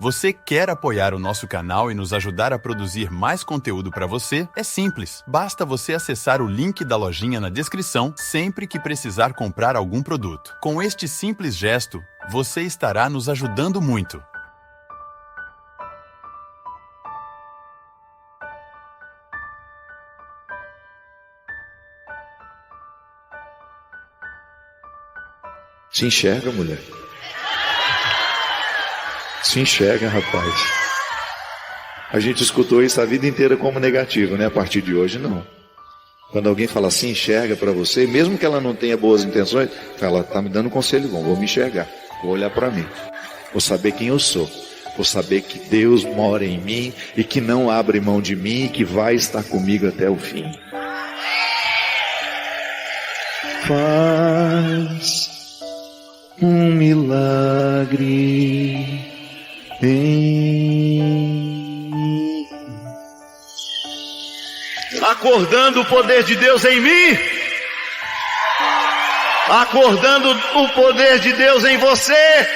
Você quer apoiar o nosso canal e nos ajudar a produzir mais conteúdo para você? É simples, basta você acessar o link da lojinha na descrição sempre que precisar comprar algum produto. Com este simples gesto, você estará nos ajudando muito. Se enxerga, mulher. Se enxerga, rapaz. A gente escutou isso a vida inteira como negativo, né? A partir de hoje, não. Quando alguém fala assim, enxerga para você, mesmo que ela não tenha boas intenções, ela tá me dando um conselho bom, vou me enxergar, vou olhar para mim, vou saber quem eu sou, vou saber que Deus mora em mim e que não abre mão de mim e que vai estar comigo até o fim. Faz um milagre em... Acordando o poder de Deus em mim, acordando o poder de Deus em você.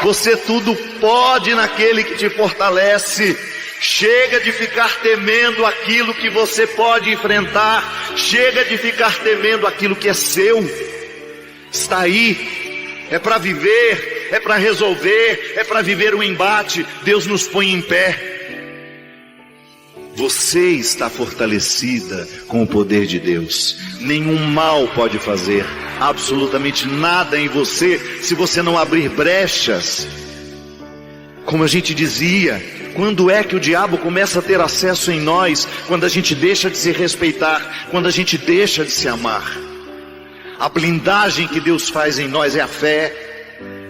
Você tudo pode naquele que te fortalece. Chega de ficar temendo aquilo que você pode enfrentar. Chega de ficar temendo aquilo que é seu. Está aí, é para viver, é para resolver, é para viver um embate. Deus nos põe em pé. Você está fortalecida com o poder de Deus. Nenhum mal pode fazer absolutamente nada em você se você não abrir brechas. Como a gente dizia, quando é que o diabo começa a ter acesso em nós? Quando a gente deixa de se respeitar, quando a gente deixa de se amar. A blindagem que Deus faz em nós é a fé,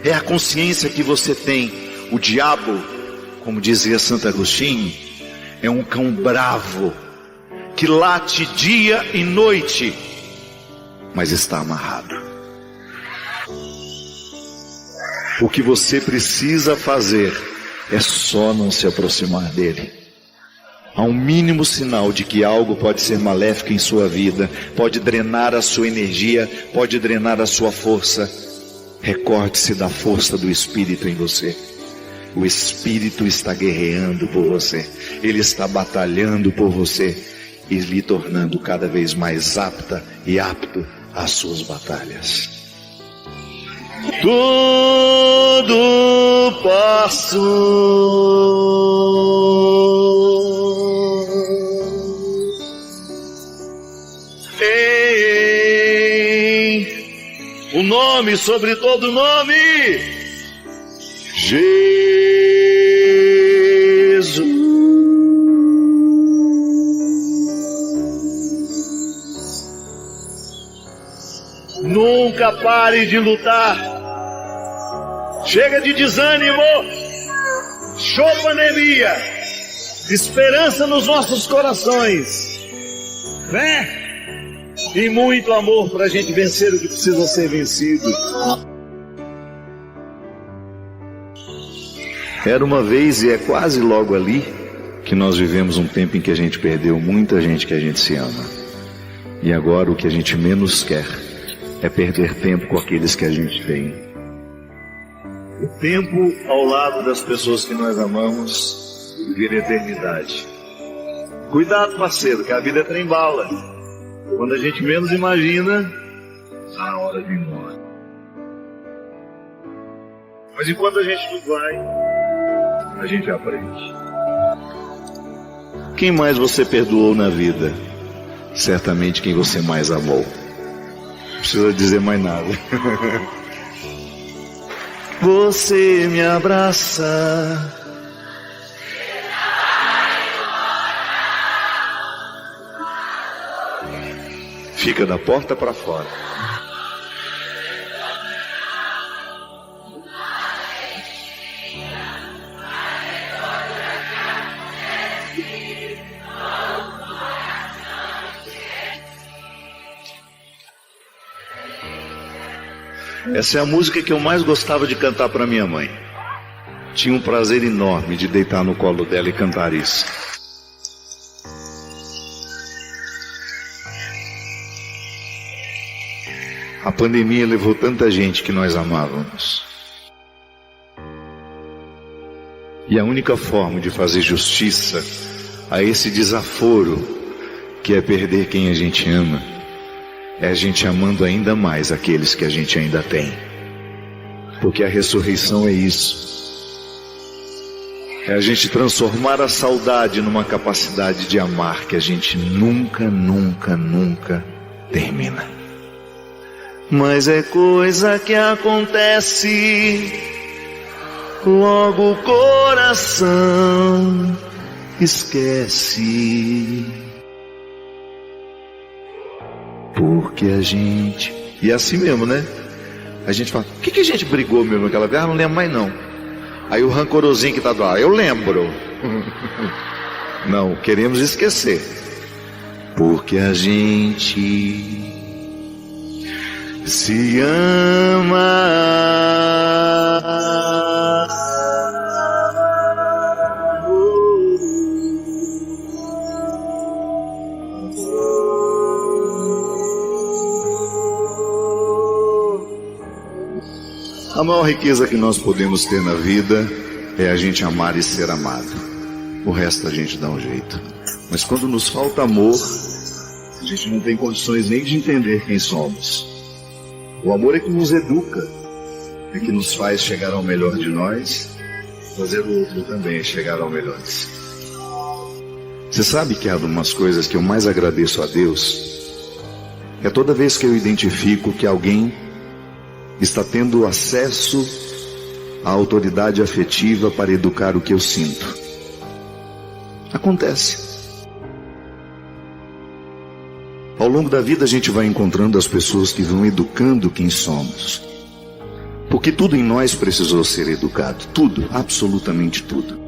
é a consciência que você tem. O diabo, como dizia Santo Agostinho, é um cão bravo, que late dia e noite, mas está amarrado. O que você precisa fazer é só não se aproximar dele. Há um mínimo sinal de que algo pode ser maléfico em sua vida, pode drenar a sua energia, pode drenar a sua força. Recorde-se da força do Espírito em você. O Espírito está guerreando por você. Ele está batalhando por você e lhe tornando cada vez mais apta e apto às suas batalhas. Tudo posso em o nome sobre todo nome, Jesus. Nunca pare de lutar. Chega de desânimo. Show pandemia. Esperança nos nossos corações. Fé e muito amor para a gente vencer o que precisa ser vencido. Era uma vez e é quase logo ali que nós vivemos um tempo em que a gente perdeu muita gente que a gente se ama. E agora o que a gente menos quer é perder tempo com aqueles que a gente tem. O tempo ao lado das pessoas que nós amamos vira eternidade. Cuidado, parceiro, que a vida é trem-bala. Quando a gente menos imagina, está na hora de ir embora. Mas enquanto a gente não vai, a gente aprende. Quem mais você perdoou na vida? Certamente quem você mais amou. Não precisa dizer mais nada. Você me abraça. Fica da porta para fora. Essa é a música que eu mais gostava de cantar para minha mãe. Tinha um prazer enorme de deitar no colo dela e cantar isso. A pandemia levou tanta gente que nós amávamos. E a única forma de fazer justiça a esse desaforo, que é perder quem a gente ama, é a gente amando ainda mais aqueles que a gente ainda tem. Porque a ressurreição é isso. É a gente transformar a saudade numa capacidade de amar que a gente nunca termina. Mas é coisa que acontece, logo o coração esquece. Porque a gente... E é assim mesmo, né? A gente fala, o que a gente brigou mesmo naquela vez? Ah, não lembro mais não. Aí o rancorosinho que está do lado, eu lembro. Não, queremos esquecer. Porque a gente se ama. A maior riqueza que nós podemos ter na vida é a gente amar e ser amado. O resto a gente dá um jeito. Mas quando nos falta amor, a gente não tem condições nem de entender quem somos. O amor é que nos educa, é que nos faz chegar ao melhor de nós, fazer o outro também chegar ao melhor de si. Você sabe que há umas coisas que eu mais agradeço a Deus? É toda vez que eu identifico que alguém está tendo acesso à autoridade afetiva para educar o que eu sinto. Acontece. Ao longo da vida a gente vai encontrando as pessoas que vão educando quem somos. Porque tudo em nós precisou ser educado. Tudo, absolutamente tudo.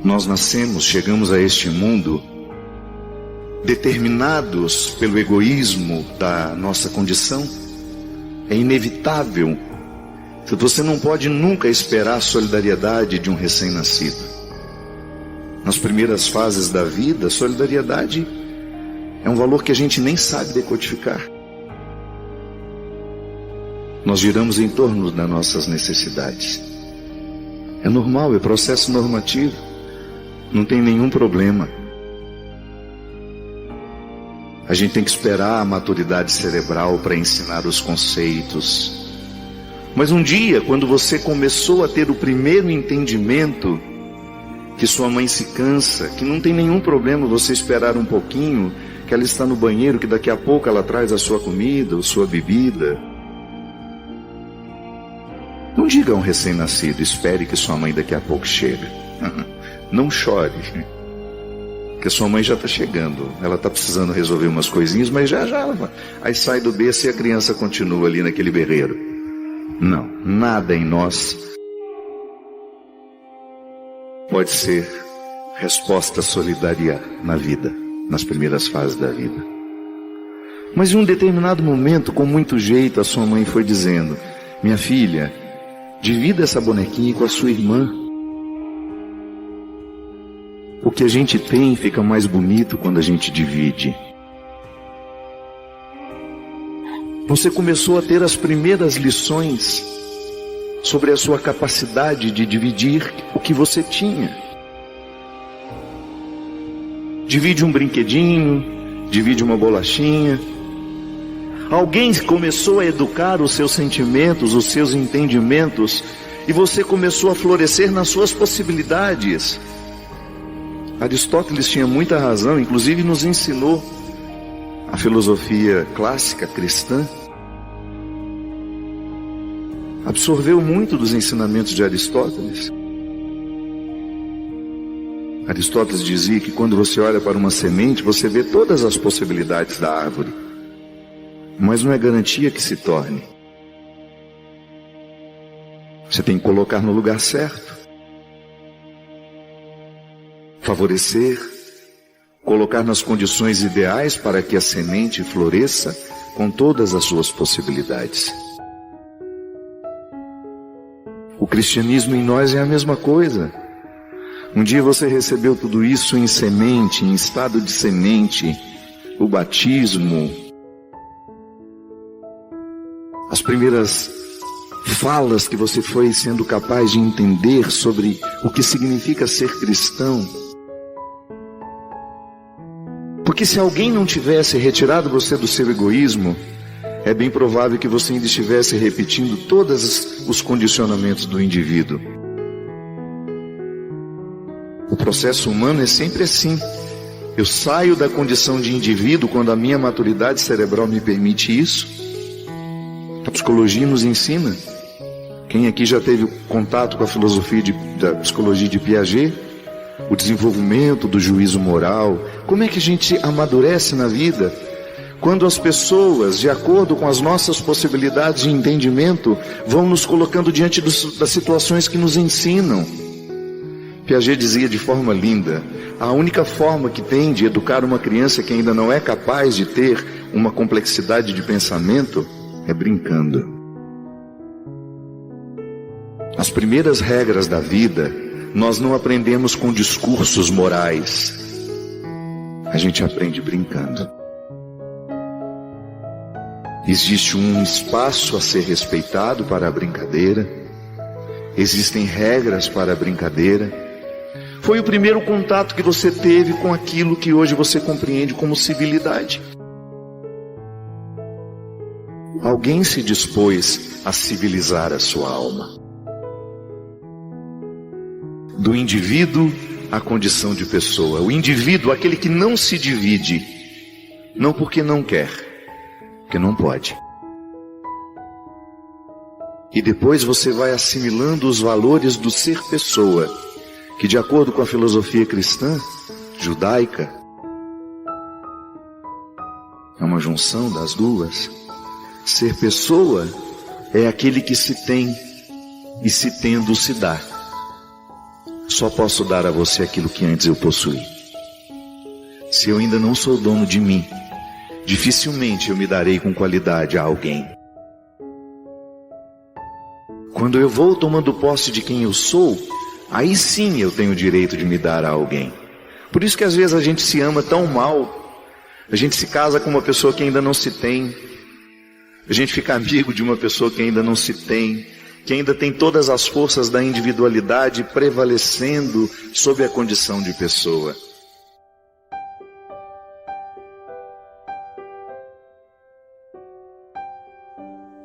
Nós nascemos, chegamos a este mundo determinados pelo egoísmo da nossa condição. É inevitável. Você não pode nunca esperar a solidariedade de um recém-nascido. Nas primeiras fases da vida, a solidariedade é um valor que a gente nem sabe decodificar. Nós giramos em torno das nossas necessidades. É normal, é processo normativo. Não tem nenhum problema. A gente tem que esperar a maturidade cerebral para ensinar os conceitos. Mas um dia, quando você começou a ter o primeiro entendimento que sua mãe se cansa, que não tem nenhum problema você esperar um pouquinho, que ela está no banheiro, que daqui a pouco ela traz a sua comida, a sua bebida. Não diga a um recém-nascido, espere que sua mãe daqui a pouco chega. Não chore. Porque sua mãe já está chegando, ela está precisando resolver umas coisinhas, mas já ela vai. Aí sai do berço e a criança continua ali naquele berreiro. Não, nada em nós pode ser resposta solidária na vida, nas primeiras fases da vida. Mas em um determinado momento, com muito jeito, a sua mãe foi dizendo: minha filha, divida essa bonequinha com a sua irmã. O que a gente tem fica mais bonito quando a gente divide. Você começou a ter as primeiras lições sobre a sua capacidade de dividir o que você tinha. Divide um brinquedinho, divide uma bolachinha. Alguém começou a educar os seus sentimentos, os seus entendimentos, e você começou a florescer nas suas possibilidades. Aristóteles tinha muita razão, inclusive nos ensinou a filosofia clássica cristã. Absorveu muito dos ensinamentos de Aristóteles. Aristóteles dizia que quando você olha para uma semente, você vê todas as possibilidades da árvore, mas não é garantia que se torne. Você tem que colocar no lugar certo. Favorecer, colocar nas condições ideais para que a semente floresça com todas as suas possibilidades. O cristianismo em nós é a mesma coisa. Um dia você recebeu tudo isso em semente, em estado de semente, o batismo, as primeiras falas que você foi sendo capaz de entender sobre o que significa ser cristão. Porque se alguém não tivesse retirado você do seu egoísmo, é bem provável que você ainda estivesse repetindo todos os condicionamentos do indivíduo. O processo humano é sempre assim. Eu saio da condição de indivíduo quando a minha maturidade cerebral me permite isso. A psicologia nos ensina. Quem aqui já teve contato com a filosofia da psicologia de Piaget? O desenvolvimento do juízo moral. Como é que a gente amadurece na vida? Quando as pessoas, de acordo com as nossas possibilidades de entendimento, vão nos colocando diante das situações que nos ensinam. Piaget dizia de forma linda: a única forma que tem de educar uma criança que ainda não é capaz de ter uma complexidade de pensamento é brincando. As primeiras regras da vida nós não aprendemos com discursos morais, a gente aprende brincando. Existe um espaço a ser respeitado para a brincadeira, existem regras para a brincadeira. Foi o primeiro contato que você teve com aquilo que hoje você compreende como civilidade. Alguém se dispôs a civilizar a sua alma. Do indivíduo à condição de pessoa. O indivíduo, aquele que não se divide, não porque não quer, porque não pode. E depois você vai assimilando os valores do ser pessoa, que de acordo com a filosofia cristã, judaica, é uma junção das duas. Ser pessoa é aquele que se tem e se tendo se dá. Só posso dar a você aquilo que antes eu possuí. Se eu ainda não sou dono de mim, dificilmente eu me darei com qualidade a alguém. Quando eu vou tomando posse de quem eu sou, aí sim eu tenho o direito de me dar a alguém. Por isso que às vezes a gente se ama tão mal, a gente se casa com uma pessoa que ainda não se tem, a gente fica amigo de uma pessoa que ainda não se tem, que ainda tem todas as forças da individualidade prevalecendo sobre a condição de pessoa.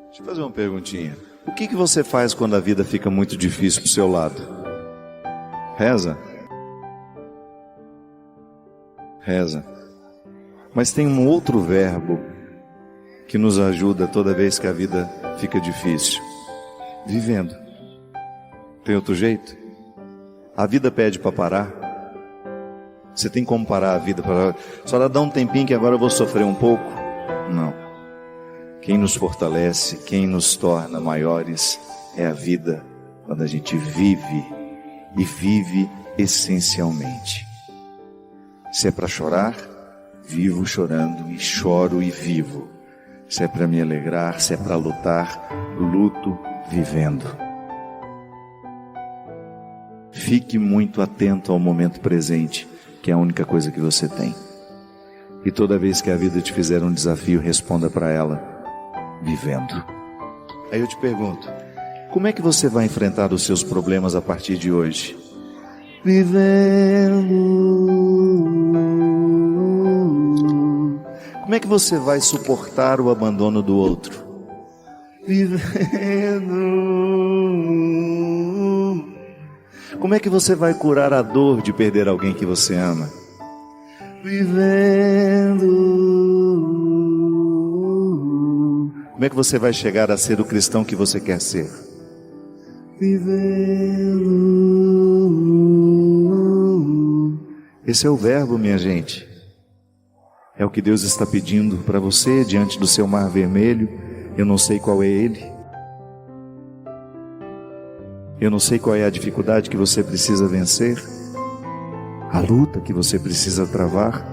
Deixa eu fazer uma perguntinha. O que você faz quando a vida fica muito difícil pro seu lado? Reza? Reza. Mas tem um outro verbo que nos ajuda toda vez que a vida fica difícil. Vivendo. Tem outro jeito? A vida pede para parar. Você tem como parar a vida? Só dá um tempinho que agora eu vou sofrer um pouco? Não. Quem nos fortalece, quem nos torna maiores é a vida, quando a gente vive, e vive essencialmente. Se é para chorar, vivo chorando e choro e vivo. Se é para me alegrar, se é para lutar, luto vivendo. Fique muito atento ao momento presente, que é a única coisa que você tem. E toda vez que a vida te fizer um desafio, responda para ela, vivendo. Aí eu te pergunto, como é que você vai enfrentar os seus problemas a partir de hoje? Vivendo. Como é que você vai suportar o abandono do outro? Vivendo. Como é que você vai curar a dor de perder alguém que você ama? Vivendo. Como é que você vai chegar a ser o cristão que você quer ser? Vivendo. Esse é o verbo, minha gente. É o que Deus está pedindo para você diante do seu mar vermelho. Eu não sei qual é ele. Eu não sei qual é a dificuldade que você precisa vencer, a luta que você precisa travar.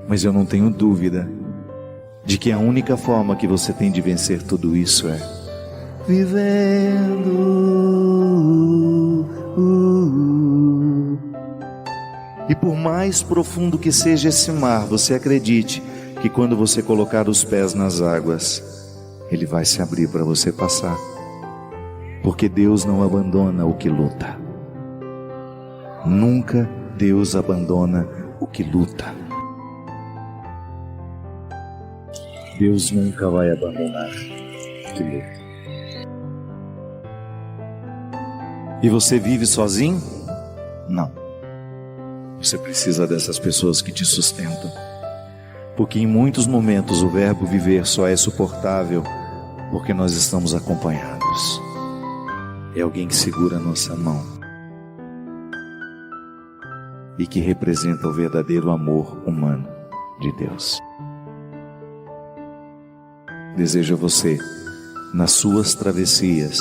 Mas eu não tenho dúvida de que a única forma que você tem de vencer tudo isso é vivendo. E por mais profundo que seja esse mar, você acredite que quando você colocar os pés nas águas, Ele vai se abrir para você passar. Porque Deus não abandona o que luta. Nunca Deus abandona o que luta. Deus nunca vai abandonar o que luta. E você vive sozinho? Não. Você precisa dessas pessoas que te sustentam. Porque em muitos momentos o verbo viver só é suportável porque nós estamos acompanhados. É alguém que segura a nossa mão e que representa o verdadeiro amor humano de Deus. Desejo a você, nas suas travessias,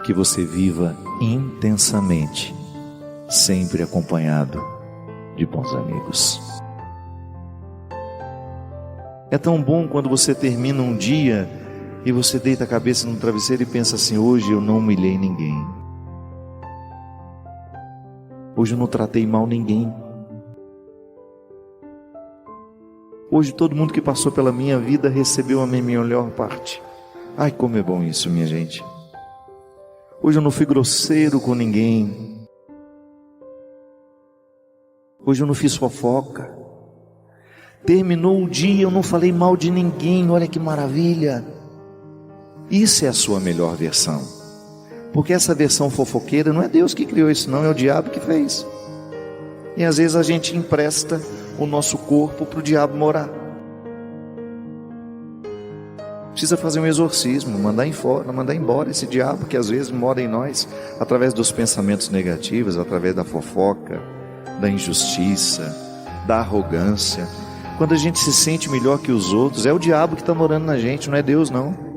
que você viva intensamente, sempre acompanhado de bons amigos. É tão bom quando você termina um dia e você deita a cabeça no travesseiro e pensa assim: hoje eu não humilhei ninguém. Hoje eu não tratei mal ninguém. Hoje todo mundo que passou pela minha vida recebeu a minha melhor parte. Ai, como é bom isso, minha gente. Hoje eu não fui grosseiro com ninguém. Hoje eu não fiz fofoca. Terminou o dia, eu não falei mal de ninguém. Olha que maravilha. Isso é a sua melhor versão. Porque essa versão fofoqueira não é Deus que criou isso, não, é o diabo que fez. E às vezes a gente empresta o nosso corpo para o diabo morar. Precisa fazer um exorcismo, mandar embora esse diabo que às vezes mora em nós, através dos pensamentos negativos, através da fofoca, da injustiça, da arrogância. Quando a gente se sente melhor que os outros, é o diabo que está morando na gente, não é Deus não.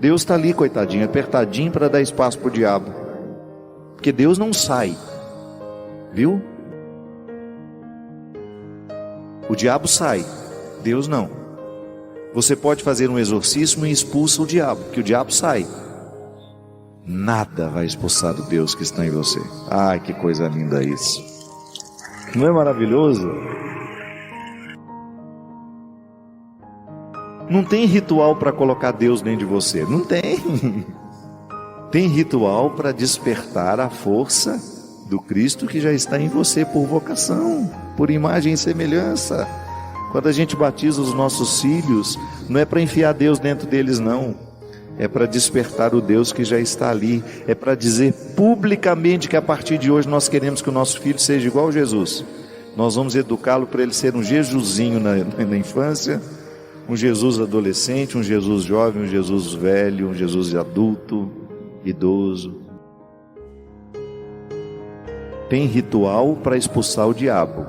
Deus está ali, coitadinho, apertadinho para dar espaço para o diabo. Porque Deus não sai, viu? O diabo sai, Deus não. Você pode fazer um exorcismo e expulsa o diabo, porque o diabo sai. Nada vai expulsar o Deus que está em você. Ai, que coisa linda isso. Não é maravilhoso? Não tem ritual para colocar Deus dentro de você. Não tem. Tem ritual para despertar a força do Cristo que já está em você por vocação, por imagem e semelhança. Quando a gente batiza os nossos filhos, não é para enfiar Deus dentro deles não. É para despertar o Deus que já está ali. É para dizer publicamente que a partir de hoje nós queremos que o nosso filho seja igual a Jesus. Nós vamos educá-lo para ele ser um Jesusinho na infância, um Jesus adolescente, um Jesus jovem, um Jesus velho, um Jesus adulto, idoso. Tem ritual para expulsar o diabo,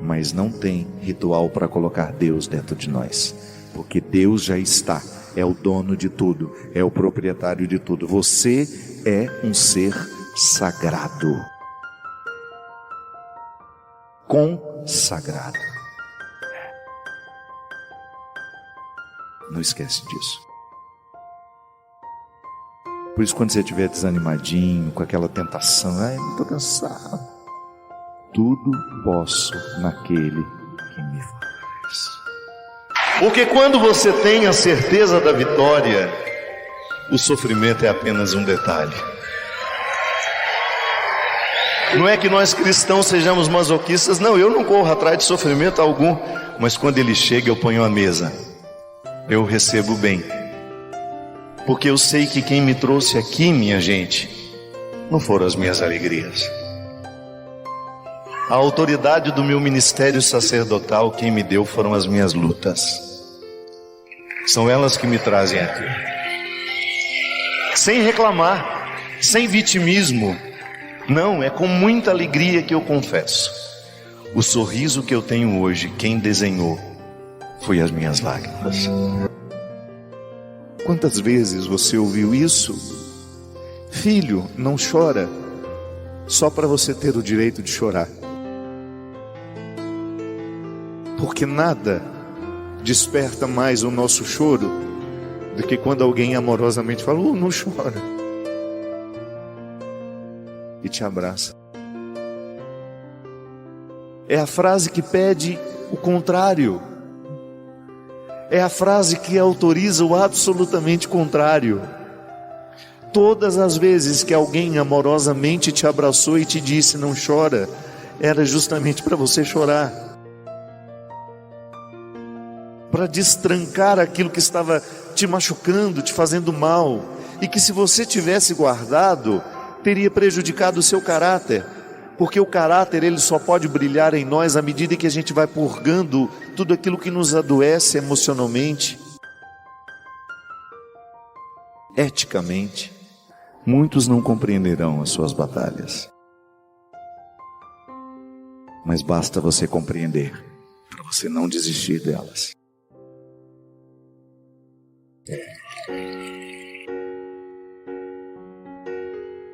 mas não tem ritual para colocar Deus dentro de nós, porque Deus já está, é o dono de tudo, é o proprietário de tudo. Você é um ser sagrado, consagrado. Não esquece disso. Por isso, quando você estiver desanimadinho, com aquela tentação, ai, não estou cansado, tudo posso naquele que me faz. Porque quando você tem a certeza da vitória, o sofrimento é apenas um detalhe. Não é que nós cristãos sejamos masoquistas, não, eu não corro atrás de sofrimento algum, mas quando ele chega eu ponho a mesa, eu recebo bem. Porque eu sei que quem me trouxe aqui, minha gente, não foram as minhas alegrias. A autoridade do meu ministério sacerdotal, quem me deu foram as minhas lutas. São elas que me trazem aqui. Sem reclamar, sem vitimismo. Não, é com muita alegria que eu confesso. O sorriso que eu tenho hoje, quem desenhou foi as minhas lágrimas. Quantas vezes você ouviu isso? Filho, não chora, só para você ter o direito de chorar. Porque nada desperta mais o nosso choro do que quando alguém amorosamente fala, não chora, e te abraça. É a frase que pede o contrário. É a frase que autoriza o absolutamente contrário. Todas as vezes que alguém amorosamente te abraçou e te disse não chora, era justamente para você chorar, para destrancar aquilo que estava te machucando, te fazendo mal, e que se você tivesse guardado, teria prejudicado o seu caráter, porque o caráter ele só pode brilhar em nós à medida que a gente vai purgando tudo aquilo que nos adoece emocionalmente, eticamente. Muitos não compreenderão as suas batalhas, mas basta você compreender para você não desistir delas.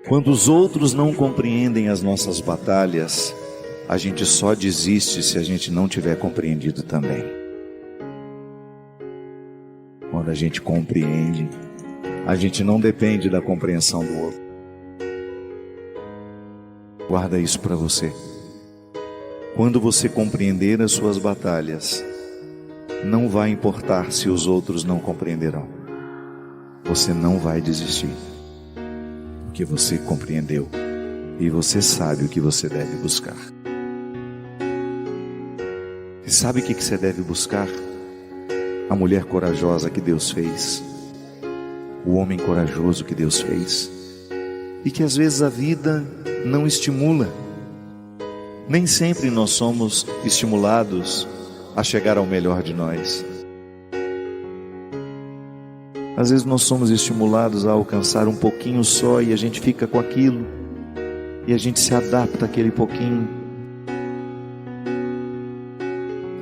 Quando os outros não compreendem as nossas batalhas, a gente só desiste se a gente não tiver compreendido também. Quando a gente compreende, a gente não depende da compreensão do outro. Guarda isso para você. Quando você compreender as suas batalhas, não vai importar se os outros não compreenderão. Você não vai desistir, porque você compreendeu e você sabe o que você deve buscar. E sabe o que você deve buscar? A mulher corajosa que Deus fez, o homem corajoso que Deus fez, e que às vezes a vida não estimula. Nem sempre nós somos estimulados a chegar ao melhor de nós. Às vezes nós somos estimulados a alcançar um pouquinho só e a gente fica com aquilo, e a gente se adapta àquele pouquinho.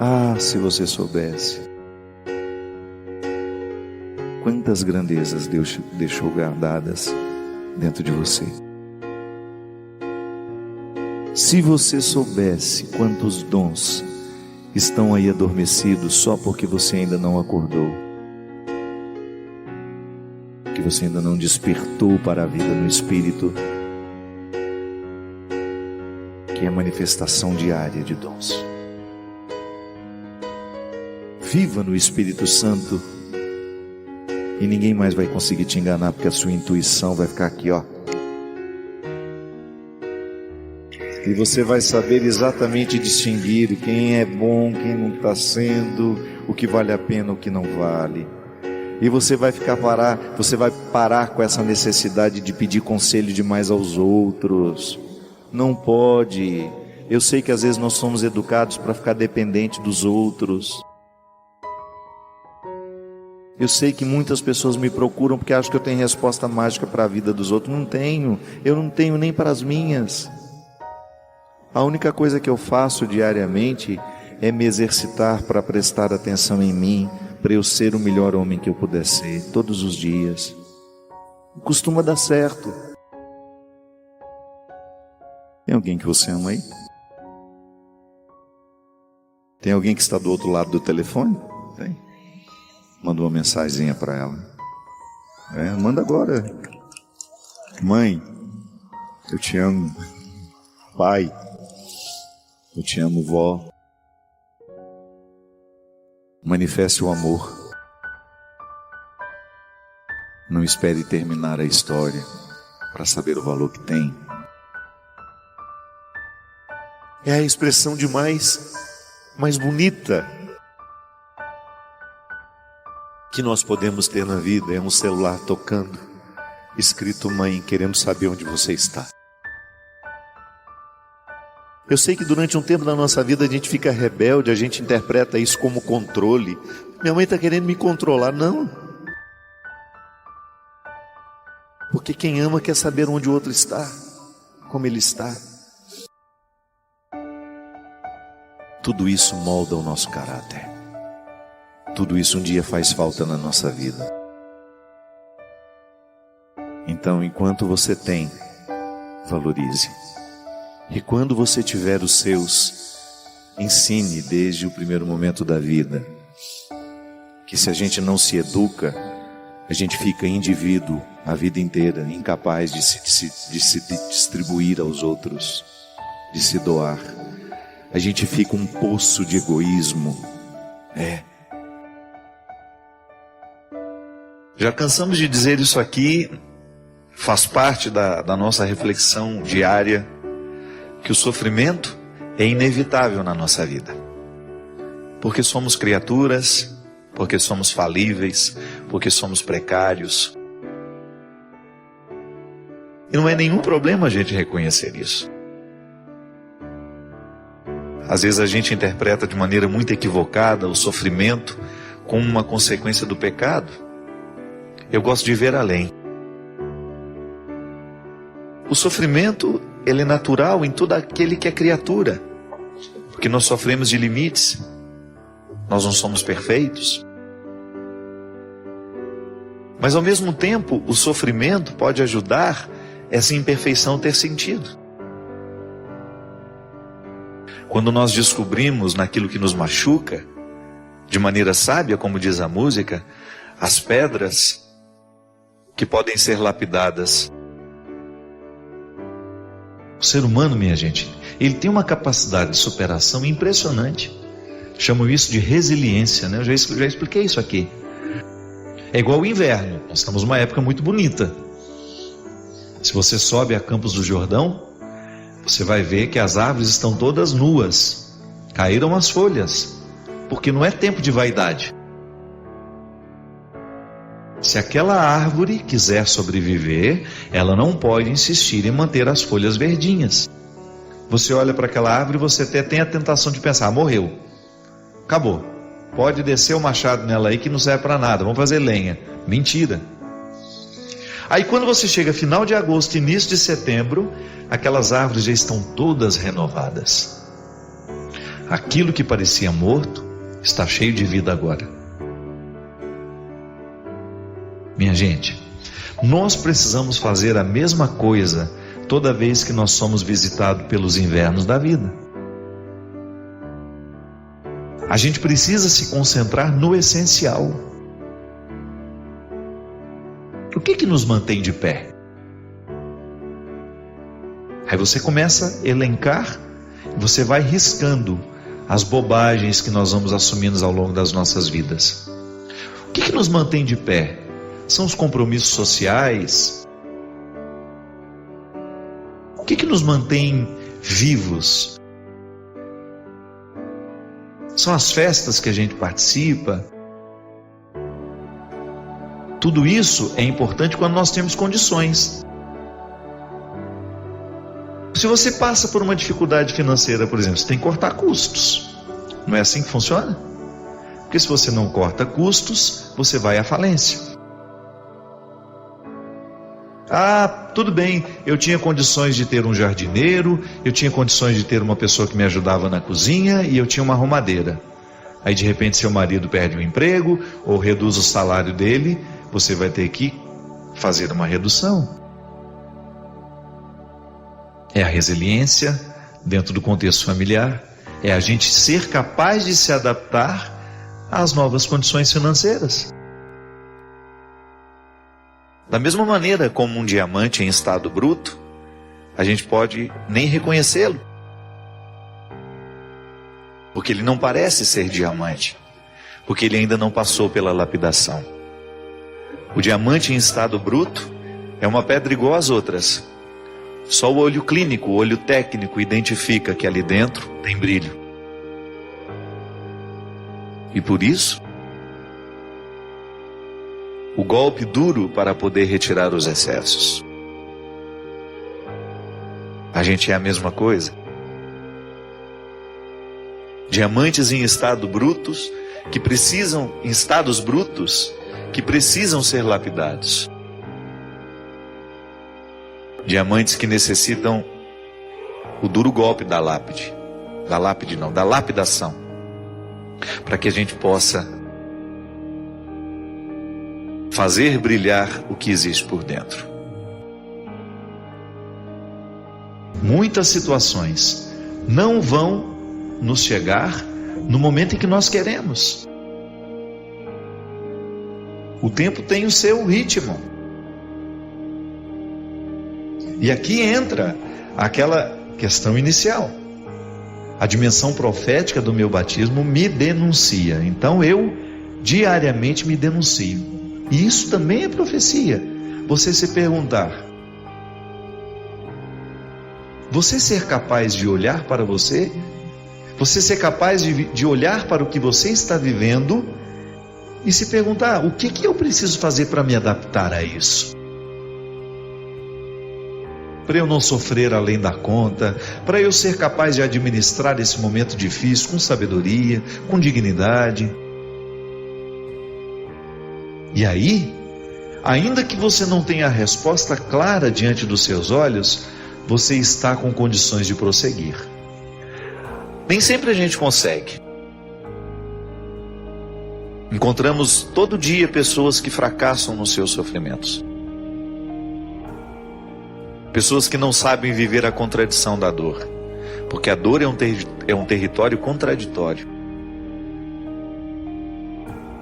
Ah, se você soubesse quantas grandezas Deus deixou guardadas dentro de você. Se você soubesse quantos dons estão aí adormecidos só porque você ainda não acordou, que você ainda não despertou para a vida no Espírito, que é a manifestação diária de dons. Viva no Espírito Santo, e ninguém mais vai conseguir te enganar, porque a sua intuição vai ficar aqui, ó. E você vai saber exatamente distinguir quem é bom, quem não está sendo, o que vale a pena, o que não vale. E você vai parar com essa necessidade de pedir conselho demais aos outros. Não pode. Eu sei que às vezes nós somos educados para ficar dependente dos outros. Eu sei que muitas pessoas me procuram porque acham que eu tenho resposta mágica para a vida dos outros. Não tenho. Eu não tenho nem para as minhas. A única coisa que eu faço diariamente é me exercitar para prestar atenção em mim, para eu ser o melhor homem que eu puder ser, todos os dias. Costuma dar certo. Tem alguém que você ama aí? Tem alguém que está do outro lado do telefone? Tem. Manda uma mensagenzinha para ela. Manda agora. Mãe, eu te amo. Pai, eu te amo, vó. Manifeste o amor. Não espere terminar a história para saber o valor que tem. É a expressão de mais bonita que nós podemos ter na vida. É um celular tocando, escrito mãe, querendo saber onde você está. Eu sei que durante um tempo da nossa vida a gente fica rebelde, a gente interpreta isso como controle. Minha mãe está querendo me controlar. Não. Porque quem ama quer saber onde o outro está, como ele está. Tudo isso molda o nosso caráter. Tudo isso um dia faz falta na nossa vida. Então, enquanto você tem, valorize. E quando você tiver os seus, ensine desde o primeiro momento da vida. Que se a gente não se educa, a gente fica indivíduo a vida inteira, incapaz de se distribuir aos outros, de se doar. A gente fica um poço de egoísmo. Já cansamos de dizer isso aqui, faz parte da nossa reflexão diária, que o sofrimento é inevitável na nossa vida. Porque somos criaturas, porque somos falíveis, porque somos precários. E não é nenhum problema a gente reconhecer isso. Às vezes a gente interpreta de maneira muito equivocada o sofrimento como uma consequência do pecado. Eu gosto de ver além. O sofrimento, ele é natural em todo aquele que é criatura, porque nós sofremos de limites, nós não somos perfeitos. Mas ao mesmo tempo, o sofrimento pode ajudar essa imperfeição a ter sentido. Quando nós descobrimos naquilo que nos machuca, de maneira sábia, como diz a música, as pedras que podem ser lapidadas. O ser humano, minha gente, ele tem uma capacidade de superação impressionante. Chamam isso de resiliência, né? Eu já expliquei isso aqui. É igual o inverno. Nós estamos numa época muito bonita. Se você sobe a Campos do Jordão, você vai ver que as árvores estão todas nuas. Caíram as folhas, porque não é tempo de vaidade. Se aquela árvore quiser sobreviver, ela não pode insistir em manter as folhas verdinhas. Você olha para aquela árvore e você até tem a tentação de pensar, morreu, acabou, pode descer o machado nela aí que não serve para nada, vamos fazer lenha. Mentira. Aí quando você chega final de agosto, início de setembro, aquelas árvores já estão todas renovadas. Aquilo que parecia morto está cheio de vida agora. Minha gente, nós precisamos fazer a mesma coisa toda vez que nós somos visitados pelos invernos da vida. A gente precisa se concentrar no essencial. O que nos mantém de pé? Aí você começa a elencar, você vai riscando as bobagens que nós vamos assumindo ao longo das nossas vidas. O que nos mantém de pé? São os compromissos sociais? O que nos mantém vivos? São as festas que a gente participa? Tudo isso é importante quando nós temos condições. Se você passa por uma dificuldade financeira, por exemplo, você tem que cortar custos. Não é assim que funciona? Porque se você não corta custos, você vai à falência. Ah, tudo bem, eu tinha condições de ter um jardineiro, eu tinha condições de ter uma pessoa que me ajudava na cozinha e eu tinha uma arrumadeira. Aí de repente seu marido perde o emprego ou reduz o salário dele, você vai ter que fazer uma redução. É a resiliência dentro do contexto familiar, é a gente ser capaz de se adaptar às novas condições financeiras. Da mesma maneira como um diamante em estado bruto, a gente pode nem reconhecê-lo, porque ele não parece ser diamante, porque ele ainda não passou pela lapidação. O diamante em estado bruto é uma pedra igual às outras. Só o olho clínico, o olho técnico identifica que ali dentro tem brilho. E por isso, o golpe duro para poder retirar os excessos. A gente é a mesma coisa. Diamantes em estados brutos que precisam ser lapidados. Diamantes que necessitam o duro golpe da lapidação, para que a gente possa fazer brilhar o que existe por dentro. Muitas situações não vão nos chegar no momento em que nós queremos. O tempo tem o seu ritmo. E aqui entra aquela questão inicial. A dimensão profética do meu batismo me denuncia. Então eu diariamente me denuncio. E isso também é profecia. Você se perguntar, você ser capaz de olhar para você? Você ser capaz de olhar para o que você está vivendo e se perguntar, o que eu preciso fazer para me adaptar a isso? Para eu não sofrer além da conta, para eu ser capaz de administrar esse momento difícil com sabedoria, com dignidade. E aí, ainda que você não tenha a resposta clara diante dos seus olhos, você está com condições de prosseguir. Nem sempre a gente consegue. Encontramos todo dia pessoas que fracassam nos seus sofrimentos. Pessoas que não sabem viver a contradição da dor. Porque a dor é um território contraditório.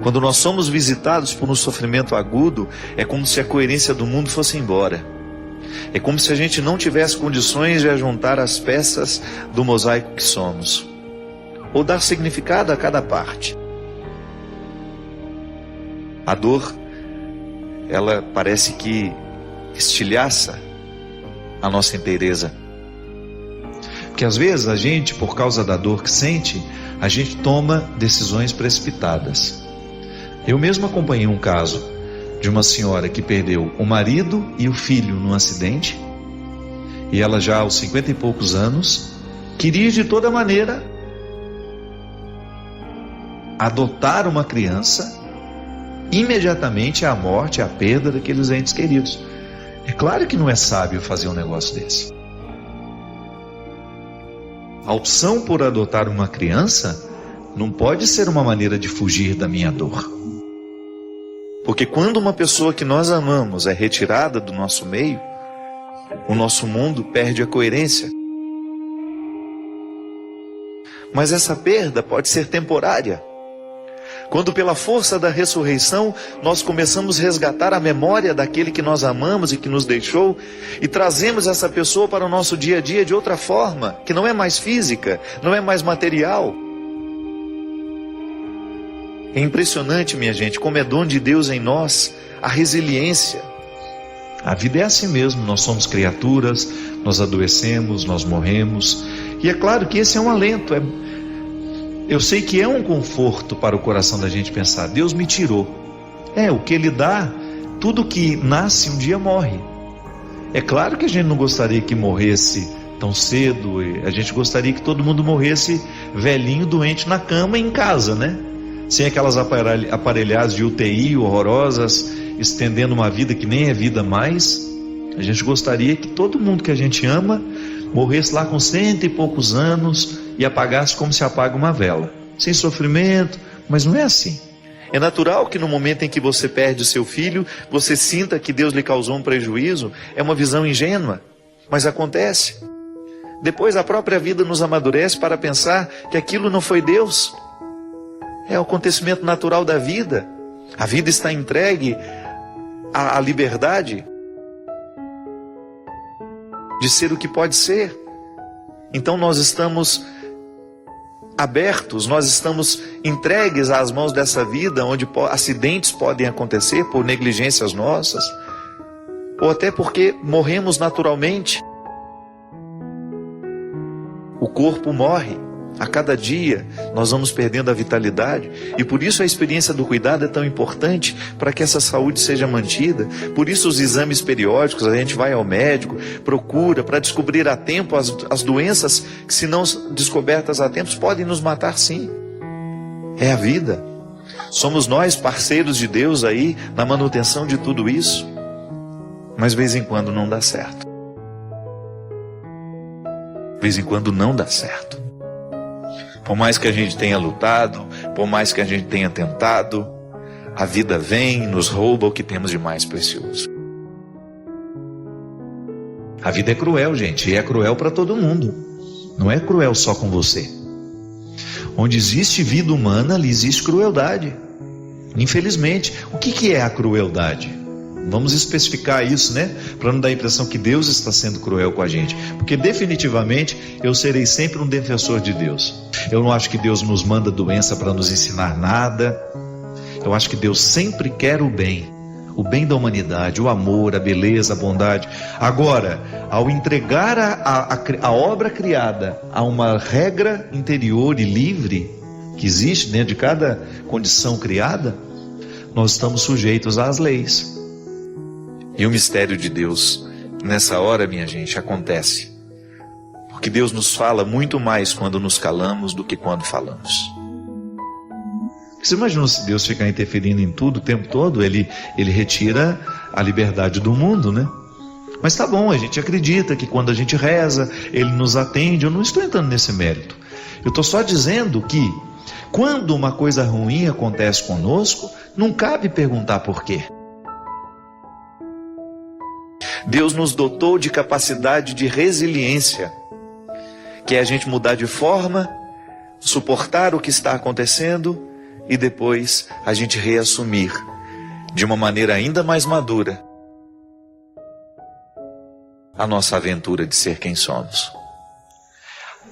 Quando nós somos visitados por um sofrimento agudo, é como se a coerência do mundo fosse embora. É como se a gente não tivesse condições de ajuntar as peças do mosaico que somos, ou dar significado a cada parte. A dor, ela parece que estilhaça a nossa inteireza. Porque às vezes a gente, por causa da dor que sente, a gente toma decisões precipitadas. Eu mesmo acompanhei um caso de uma senhora que perdeu o marido e o filho num acidente, e ela já aos 50 e poucos anos, queria de toda maneira adotar uma criança imediatamente à morte, à perda daqueles entes queridos. É claro que não é sábio fazer um negócio desse. A opção por adotar uma criança não pode ser uma maneira de fugir da minha dor. Porque quando uma pessoa que nós amamos é retirada do nosso meio, o nosso mundo perde a coerência. Mas essa perda pode ser temporária. Quando pela força da ressurreição nós começamos a resgatar a memória daquele que nós amamos e que nos deixou, e trazemos essa pessoa para o nosso dia a dia de outra forma, que não é mais física, não é mais material. É impressionante, minha gente, como é dom de Deus em nós a resiliência. A vida é assim mesmo, nós somos criaturas, nós adoecemos, nós morremos, e é claro que esse é um alento, eu sei que é um conforto para o coração da gente pensar, Deus me tirou. O que Ele dá, tudo que nasce um dia morre. É claro que a gente não gostaria que morresse tão cedo, a gente gostaria que todo mundo morresse velhinho, doente na cama em casa, né? Sem aquelas aparelhagens de UTI horrorosas, estendendo uma vida que nem é vida mais. A gente gostaria que todo mundo que a gente ama morresse lá com 100 e poucos anos e apagasse como se apaga uma vela, sem sofrimento, mas não é assim. É natural que no momento em que você perde o seu filho, você sinta que Deus lhe causou um prejuízo. É uma visão ingênua, mas acontece. Depois a própria vida nos amadurece para pensar que aquilo não foi Deus. É o acontecimento natural da vida. A vida está entregue à liberdade de ser o que pode ser. Então nós estamos abertos, nós estamos entregues às mãos dessa vida, onde acidentes podem acontecer por negligências nossas, ou até porque morremos naturalmente. O corpo morre. A cada dia nós vamos perdendo a vitalidade, e por isso a experiência do cuidado é tão importante para que essa saúde seja mantida. Por isso os exames periódicos, a gente vai ao médico, procura para descobrir a tempo as doenças que, se não descobertas a tempo, podem nos matar sim. É a vida. Somos nós parceiros de Deus aí na manutenção de tudo isso, mas de vez em quando não dá certo. De vez em quando não dá certo. Por mais que a gente tenha lutado, por mais que a gente tenha tentado, a vida vem e nos rouba o que temos de mais precioso. A vida é cruel, gente, e é cruel para todo mundo. Não é cruel só com você. Onde existe vida humana, ali existe crueldade. Infelizmente, o que é a crueldade? Vamos especificar isso, né? Para não dar a impressão que Deus está sendo cruel com a gente. Porque definitivamente eu serei sempre um defensor de Deus. Eu não acho que Deus nos manda doença para nos ensinar nada. Eu acho que Deus sempre quer o bem. o bem da humanidade, o amor, a beleza, a bondade. Agora, ao entregar a obra criada a uma regra interior e livre, que existe dentro de cada condição criada, nós estamos sujeitos às leis. E o mistério de Deus, nessa hora, minha gente, acontece. Porque Deus nos fala muito mais quando nos calamos do que quando falamos. Você imagina se Deus ficar interferindo em tudo o tempo todo? Ele retira a liberdade do mundo, né? Mas tá bom, a gente acredita que quando a gente reza, Ele nos atende. Eu não estou entrando nesse mérito. Eu estou só dizendo que quando uma coisa ruim acontece conosco, não cabe perguntar por quê. Deus nos dotou de capacidade de resiliência, que é a gente mudar de forma, suportar o que está acontecendo e depois a gente reassumir de uma maneira ainda mais madura a nossa aventura de ser quem somos.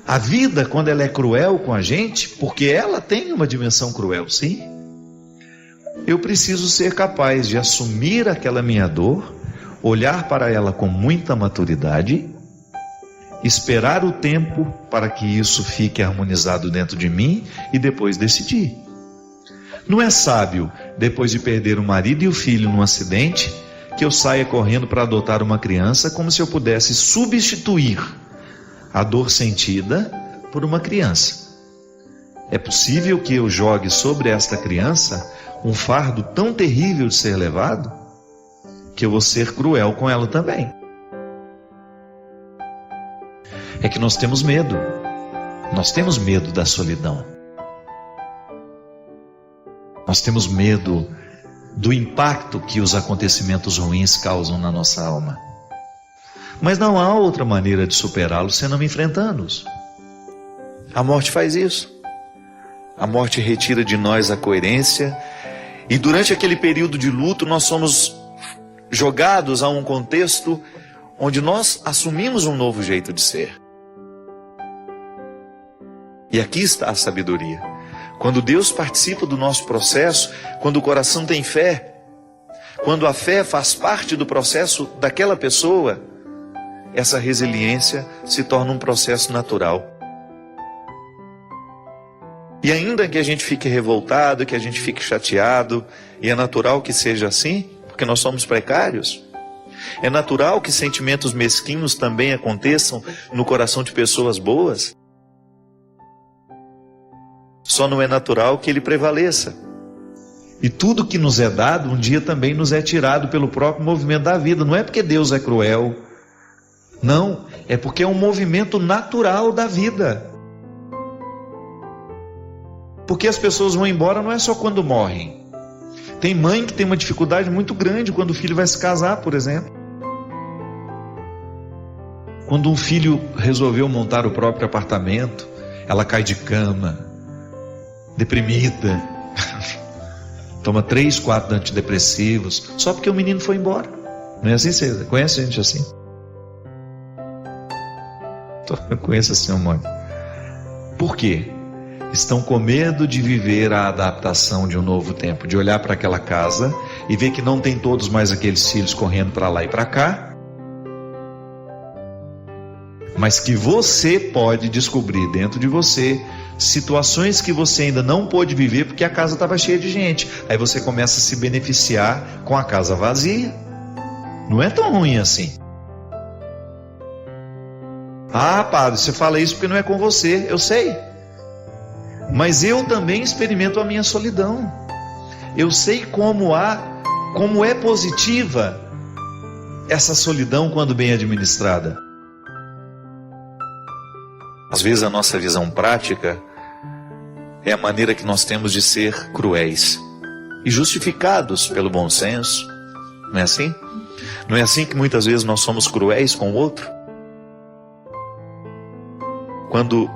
A vida, quando ela é cruel com a gente, porque ela tem uma dimensão cruel, sim, eu preciso ser capaz de assumir aquela minha dor, olhar para ela com muita maturidade, esperar o tempo para que isso fique harmonizado dentro de mim e depois decidir. Não é sábio, depois de perder o marido e o filho num acidente, que eu saia correndo para adotar uma criança como se eu pudesse substituir a dor sentida por uma criança. É possível que eu jogue sobre esta criança um fardo tão terrível de ser levado, que eu vou ser cruel com ela também. É que nós temos medo. Nós temos medo da solidão. Nós temos medo do impacto que os acontecimentos ruins causam na nossa alma. Mas não há outra maneira de superá-los senão enfrentando-os. A morte faz isso. A morte retira de nós a coerência, e durante aquele período de luto nós somos jogados a um contexto onde nós assumimos um novo jeito de ser. E aqui está a sabedoria. Quando Deus participa do nosso processo, quando o coração tem fé, quando a fé faz parte do processo daquela pessoa, essa resiliência se torna um processo natural. E ainda que a gente fique revoltado, que a gente fique chateado, e é natural que seja assim, porque nós somos precários, é natural que sentimentos mesquinhos também aconteçam no coração de pessoas boas. Só não é natural que ele prevaleça. E tudo que nos é dado, um dia também nos é tirado pelo próprio movimento da vida. Não é porque Deus é cruel. Não, é porque é um movimento natural da vida. Porque as pessoas vão embora não é só quando morrem. Tem mãe que tem uma dificuldade muito grande quando o filho vai se casar, por exemplo. Quando um filho resolveu montar o próprio apartamento, ela cai de cama, deprimida, toma 3, 4 antidepressivos, só porque o menino foi embora. Não é assim? Você conhece gente assim? Eu conheço assim um monte. Por quê? Estão com medo de viver a adaptação de um novo tempo, de olhar para aquela casa e ver que não tem todos mais aqueles filhos correndo para lá e para cá, mas que você pode descobrir dentro de você situações que você ainda não pôde viver porque a casa estava cheia de gente. Aí você começa a se beneficiar com a casa vazia. Não é tão ruim assim. Ah, padre, você fala isso porque não é com você. Eu sei. Mas eu também experimento a minha solidão. Eu sei como é positiva essa solidão quando bem administrada. Às vezes a nossa visão prática é a maneira que nós temos de ser cruéis e justificados pelo bom senso. Não é assim? Não é assim que muitas vezes nós somos cruéis com o outro? Quando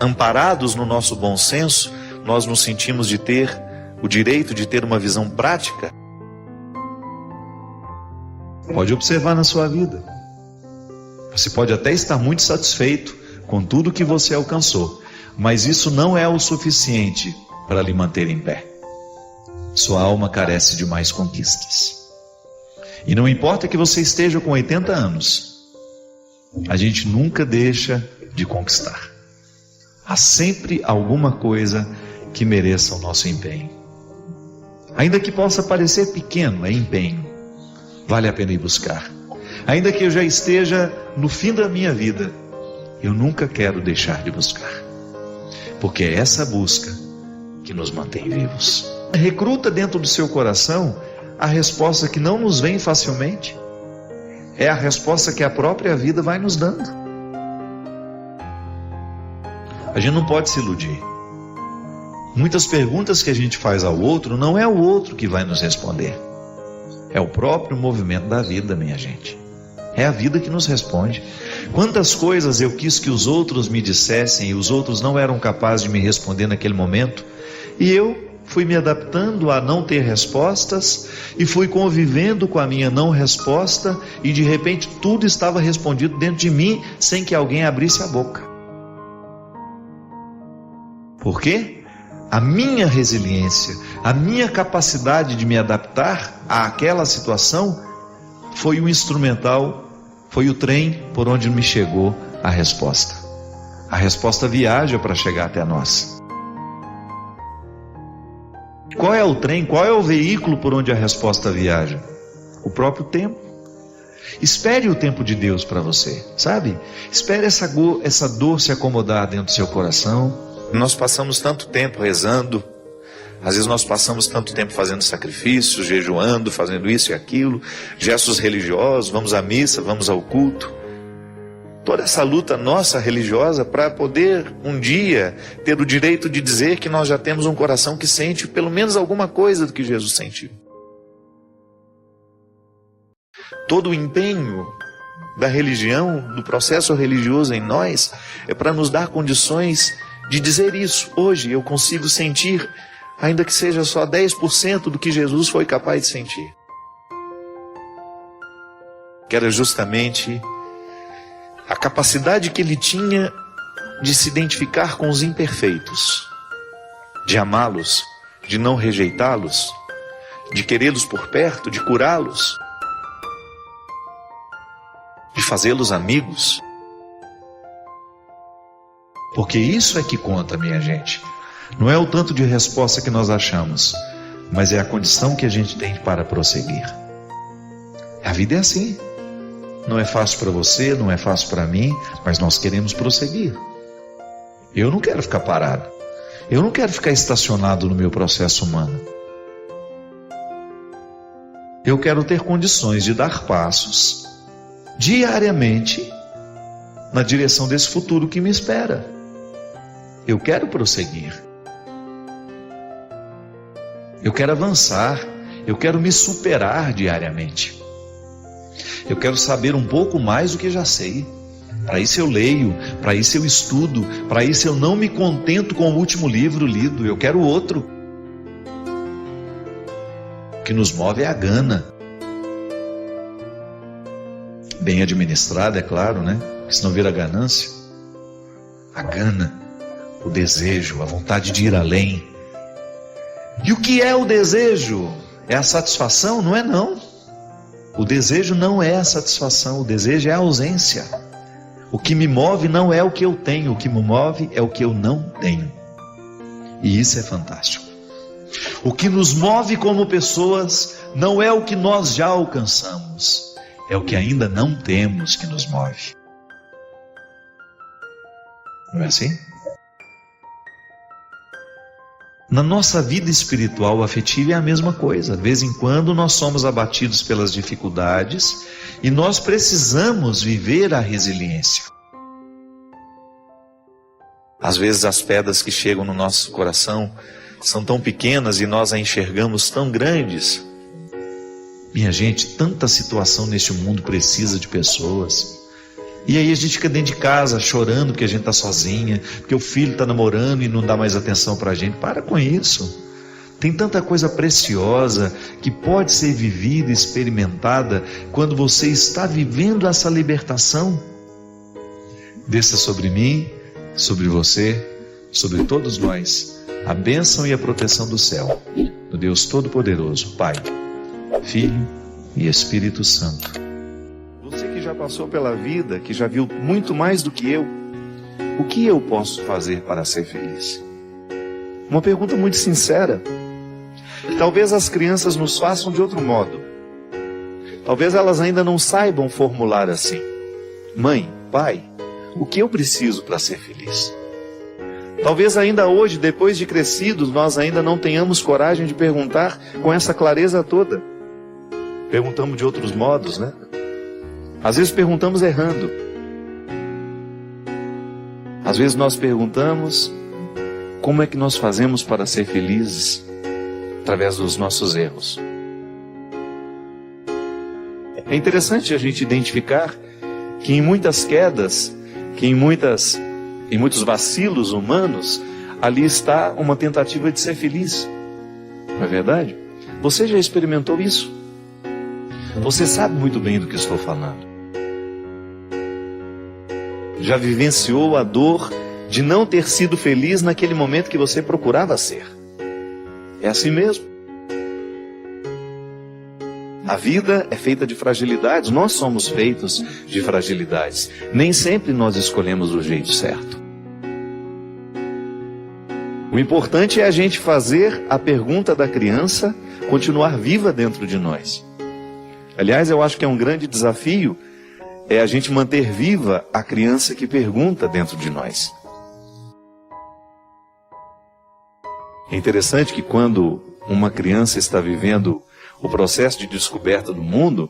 amparados no nosso bom senso, nós nos sentimos de ter o direito de ter uma visão prática. Pode observar na sua vida. Você pode até estar muito satisfeito com tudo que você alcançou, mas isso não é o suficiente para lhe manter em pé. sua alma carece de mais conquistas. E não importa que você esteja com 80 anos, a gente nunca deixa de conquistar. Há sempre alguma coisa que mereça o nosso empenho. Ainda que possa parecer pequeno, é empenho. Vale a pena ir buscar. Ainda que eu já esteja no fim da minha vida, eu nunca quero deixar de buscar. Porque é essa busca que nos mantém vivos. Recruta dentro do seu coração a resposta que não nos vem facilmente. É a resposta que a própria vida vai nos dando. A gente não pode se iludir. Muitas perguntas que a gente faz ao outro, não é o outro que vai nos responder. É o próprio movimento da vida, minha gente. É a vida que nos responde. Quantas coisas eu quis que os outros me dissessem e os outros não eram capazes de me responder naquele momento, e eu fui me adaptando a não ter respostas e fui convivendo com a minha não resposta, e de repente tudo estava respondido dentro de mim sem que alguém abrisse a boca. Por quê? A minha resiliência, a minha capacidade de me adaptar àquela situação foi o instrumental, foi o trem por onde me chegou a resposta. A resposta viaja para chegar até nós. Qual é o trem, qual é o veículo por onde a resposta viaja? O próprio tempo. Espere o tempo de Deus para você, sabe? Espere essa dor se acomodar dentro do seu coração. Nós passamos tanto tempo rezando, às vezes nós passamos tanto tempo fazendo sacrifícios, jejuando, fazendo isso e aquilo, gestos religiosos, vamos à missa, vamos ao culto. Toda essa luta nossa religiosa para poder um dia ter o direito de dizer que nós já temos um coração que sente pelo menos alguma coisa do que Jesus sentiu. Todo o empenho da religião, do processo religioso em nós, é para nos dar condições de dizer isso. Hoje eu consigo sentir, ainda que seja só 10% do que Jesus foi capaz de sentir. Que era justamente a capacidade que ele tinha de se identificar com os imperfeitos, de amá-los, de não rejeitá-los, de querê-los por perto, de curá-los, de fazê-los amigos. Porque isso é que conta, minha gente. Não é o tanto de resposta que nós achamos, mas é a condição que a gente tem para prosseguir. A vida é assim. Não é fácil para você, não é fácil para mim, mas nós queremos prosseguir. Eu não quero ficar parado. Eu não quero ficar estacionado no meu processo humano. Eu quero ter condições de dar passos diariamente na direção desse futuro que me espera. Eu quero prosseguir. Eu quero avançar. Eu quero me superar diariamente. Eu quero saber um pouco mais do que já sei. Para isso eu leio, para isso eu estudo, para isso eu não me contento com o último livro lido, eu quero outro. O que nos move é a gana. Bem administrada, é claro, né? Porque senão vira ganância. A gana, o desejo, a vontade de ir além. E o que é o desejo? É a satisfação? Não é não. O desejo não é a satisfação, o desejo é a ausência. O que me move não é o que eu tenho, o que me move é o que eu não tenho. E isso é fantástico. O que nos move como pessoas não é o que nós já alcançamos, é o que ainda não temos que nos move. Não é assim? Na nossa vida espiritual afetiva é a mesma coisa. De vez em quando nós somos abatidos pelas dificuldades e nós precisamos viver a resiliência. Às vezes as pedras que chegam no nosso coração são tão pequenas e nós a enxergamos tão grandes. Minha gente, tanta situação neste mundo precisa de pessoas. E aí a gente fica dentro de casa chorando porque a gente está sozinha, porque o filho está namorando e não dá mais atenção para a gente. Para com isso. Tem tanta coisa preciosa que pode ser vivida e experimentada quando você está vivendo essa libertação. Desça sobre mim, sobre você, sobre todos nós, a bênção e a proteção do céu, no Deus Todo-Poderoso, Pai, Filho e Espírito Santo. Você que já passou pela vida, que já viu muito mais do que eu, o que eu posso fazer para ser feliz? Uma pergunta muito sincera. Talvez as crianças nos façam de outro modo. Talvez elas ainda não saibam formular assim. Mãe, pai, o que eu preciso para ser feliz? Talvez ainda hoje, depois de crescidos, nós ainda não tenhamos coragem de perguntar com essa clareza toda. Perguntamos de outros modos, né? Às vezes perguntamos errando. Às vezes nós perguntamos como é que nós fazemos para ser felizes através dos nossos erros. É interessante a gente identificar que em muitas quedas, que em muitos vacilos humanos, ali está uma tentativa de ser feliz. Não é verdade? Você já experimentou isso? Você sabe muito bem do que estou falando. Já vivenciou a dor de não ter sido feliz naquele momento que você procurava ser. É assim mesmo. A vida é feita de fragilidades, nós somos feitos de fragilidades. Nem sempre nós escolhemos o jeito certo. O importante é a gente fazer a pergunta da criança continuar viva dentro de nós. Aliás, eu acho que é um grande desafio a gente manter viva a criança que pergunta dentro de nós. É interessante que quando uma criança está vivendo o processo de descoberta do mundo,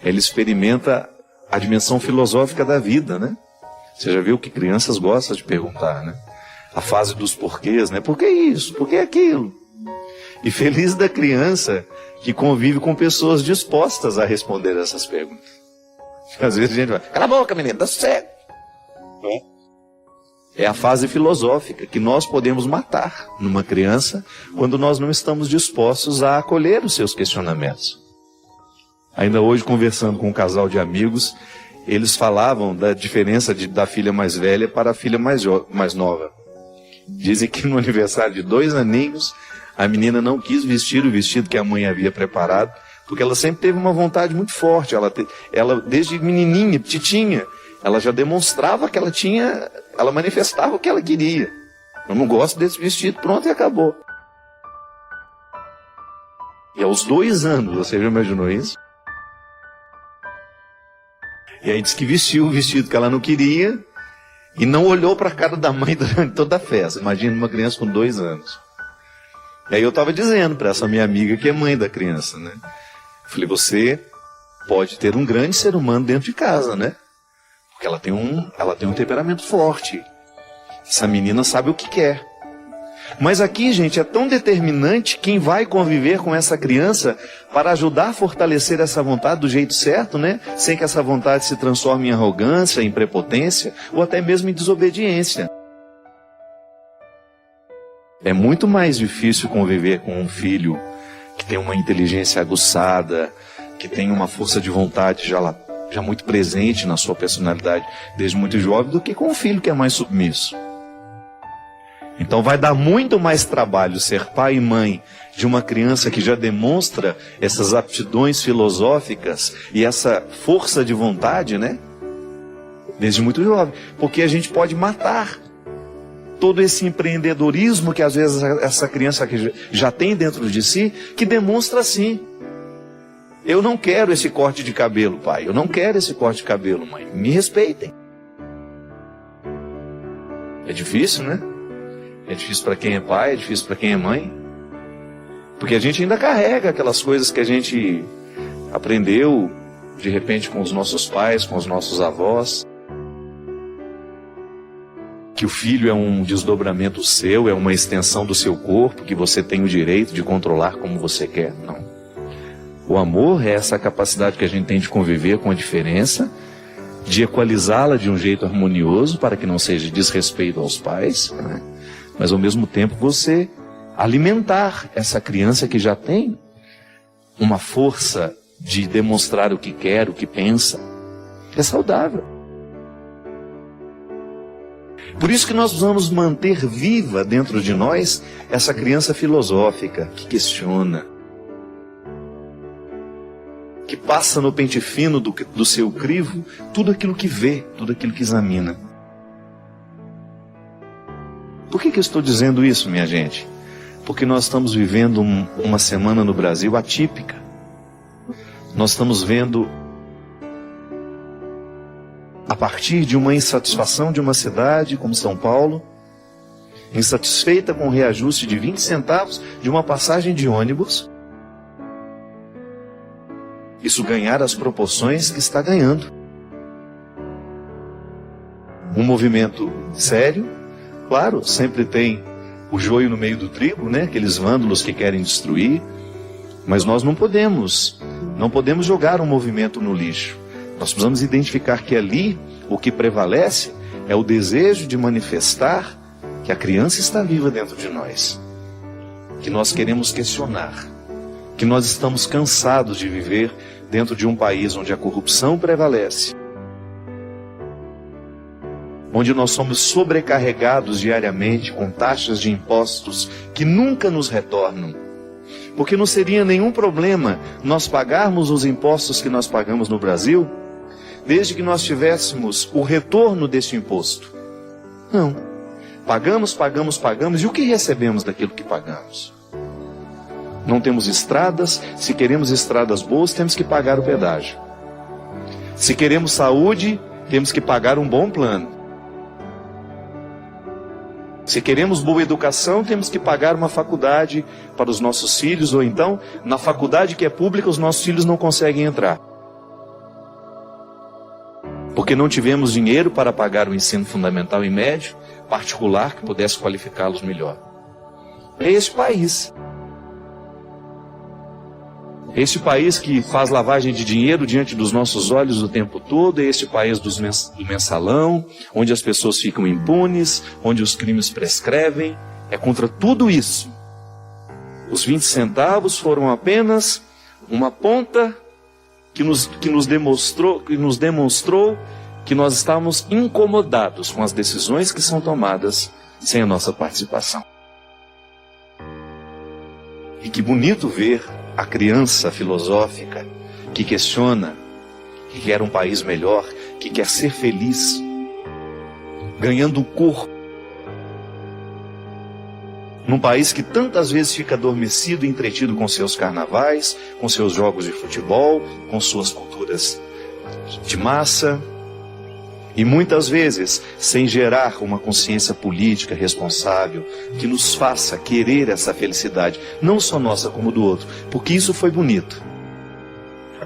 ela experimenta a dimensão filosófica da vida, né? Você já viu que crianças gostam de perguntar, né? A fase dos porquês, né? Por que isso? Por que aquilo? E feliz da criança que convive com pessoas dispostas a responder essas perguntas. Às vezes a gente vai, cala a boca, menino, dá sossego. É a fase filosófica que nós podemos matar numa criança quando nós não estamos dispostos a acolher os seus questionamentos. Ainda hoje, conversando com um casal de amigos, eles falavam da diferença da filha mais velha para a filha mais nova. Dizem que no aniversário de 2 aninhos, a menina não quis vestir o vestido que a mãe havia preparado, porque ela sempre teve uma vontade muito forte. Ela desde menininha, petitinha, ela já demonstrava que ela manifestava o que ela queria. Eu não gosto desse vestido, pronto, e acabou. E aos 2 anos, você já imaginou isso? E aí disse que vestiu o vestido que ela não queria e não olhou para a cara da mãe durante toda a festa. Imagina uma criança com 2 anos. E aí eu estava dizendo para essa minha amiga que é mãe da criança, né? Falei, você pode ter um grande ser humano dentro de casa, né? Porque ela tem um temperamento forte. Essa menina sabe o que quer. Mas aqui, gente, é tão determinante quem vai conviver com essa criança para ajudar a fortalecer essa vontade do jeito certo, né? Sem que essa vontade se transforme em arrogância, em prepotência ou até mesmo em desobediência. É muito mais difícil conviver com um filho que tem uma inteligência aguçada, que tem uma força de vontade já muito presente na sua personalidade desde muito jovem, do que com um filho que é mais submisso. Então vai dar muito mais trabalho ser pai e mãe de uma criança que já demonstra essas aptidões filosóficas e essa força de vontade, né? Desde muito jovem. Porque a gente pode matar todo esse empreendedorismo que às vezes essa criança já tem dentro de si, que demonstra assim. Eu não quero esse corte de cabelo, pai. Eu não quero esse corte de cabelo, mãe. Me respeitem. É difícil, né? É difícil para quem é pai, é difícil para quem é mãe. Porque a gente ainda carrega aquelas coisas que a gente aprendeu, de repente, com os nossos pais, com os nossos avós. Que o filho é um desdobramento seu, é uma extensão do seu corpo, que você tem o direito de controlar como você quer. Não. O amor é essa capacidade que a gente tem de conviver com a diferença, de equalizá-la de um jeito harmonioso, para que não seja desrespeito aos pais, né? Mas ao mesmo tempo você alimentar essa criança que já tem uma força de demonstrar o que quer, o que pensa. É saudável. Por isso que nós precisamos manter viva dentro de nós essa criança filosófica que questiona, que passa no pente fino do seu crivo tudo aquilo que vê, tudo aquilo que examina. Por que eu estou dizendo isso, minha gente? Porque nós estamos vivendo uma semana no Brasil atípica. Nós estamos vendo, a partir de uma insatisfação de uma cidade como São Paulo, insatisfeita com o reajuste de 20 centavos de uma passagem de ônibus, isso ganhar as proporções que está ganhando. Um movimento sério, claro, sempre tem o joio no meio do trigo, né? Aqueles vândalos que querem destruir, mas nós não podemos jogar um movimento no lixo. Nós precisamos identificar que ali o que prevalece é o desejo de manifestar que a criança está viva dentro de nós, que nós queremos questionar, que nós estamos cansados de viver dentro de um país onde a corrupção prevalece, onde nós somos sobrecarregados diariamente com taxas de impostos que nunca nos retornam. Porque não seria nenhum problema nós pagarmos os impostos que nós pagamos no Brasil, desde que nós tivéssemos o retorno deste imposto. Não. Pagamos, e o que recebemos daquilo que pagamos? Não temos estradas. Se queremos estradas boas, temos que pagar o pedágio. Se queremos saúde, temos que pagar um bom plano. Se queremos boa educação, temos que pagar uma faculdade para os nossos filhos, ou então, na faculdade que é pública, os nossos filhos não conseguem entrar, porque não tivemos dinheiro para pagar o ensino fundamental e médio particular que pudesse qualificá-los melhor. É esse país. Este país que faz lavagem de dinheiro diante dos nossos olhos o tempo todo, é este país do mensalão, onde as pessoas ficam impunes, onde os crimes prescrevem. É contra tudo isso. Os 20 centavos foram apenas uma ponta que nos demonstrou que nós estávamos incomodados com as decisões que são tomadas sem a nossa participação. E que bonito ver a criança filosófica que questiona, que quer um país melhor, que quer ser feliz, ganhando corpo, num país que tantas vezes fica adormecido e entretido com seus carnavais, com seus jogos de futebol, com suas culturas de massa, e muitas vezes sem gerar uma consciência política responsável que nos faça querer essa felicidade, não só nossa como do outro, porque isso foi bonito.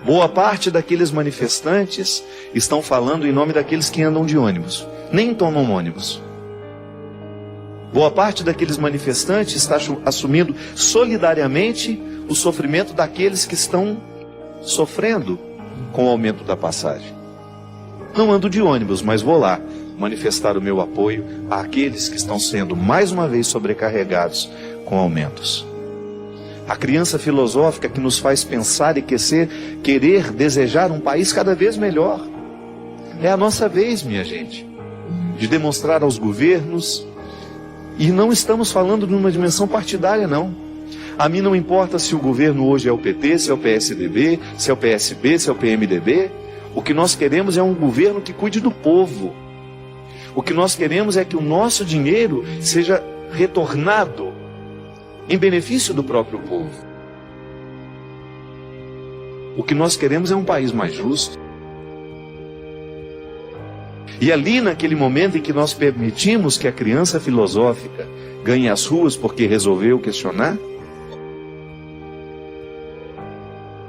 Boa parte daqueles manifestantes estão falando em nome daqueles que andam de ônibus, nem tomam ônibus. Boa parte daqueles manifestantes está assumindo solidariamente o sofrimento daqueles que estão sofrendo com o aumento da passagem. Não ando de ônibus, mas vou lá manifestar o meu apoio àqueles que estão sendo mais uma vez sobrecarregados com aumentos. A criança filosófica que nos faz pensar e querer desejar um país cada vez melhor. É a nossa vez, minha gente, de demonstrar aos governos, e não estamos falando de uma dimensão partidária, não. A mim não importa se o governo hoje é o PT, se é o PSDB, se é o PSB, se é o PMDB. O que nós queremos é um governo que cuide do povo. O que nós queremos é que o nosso dinheiro seja retornado em benefício do próprio povo. O que nós queremos é um país mais justo. E ali, naquele momento em que nós permitimos que a criança filosófica ganhe as ruas porque resolveu questionar,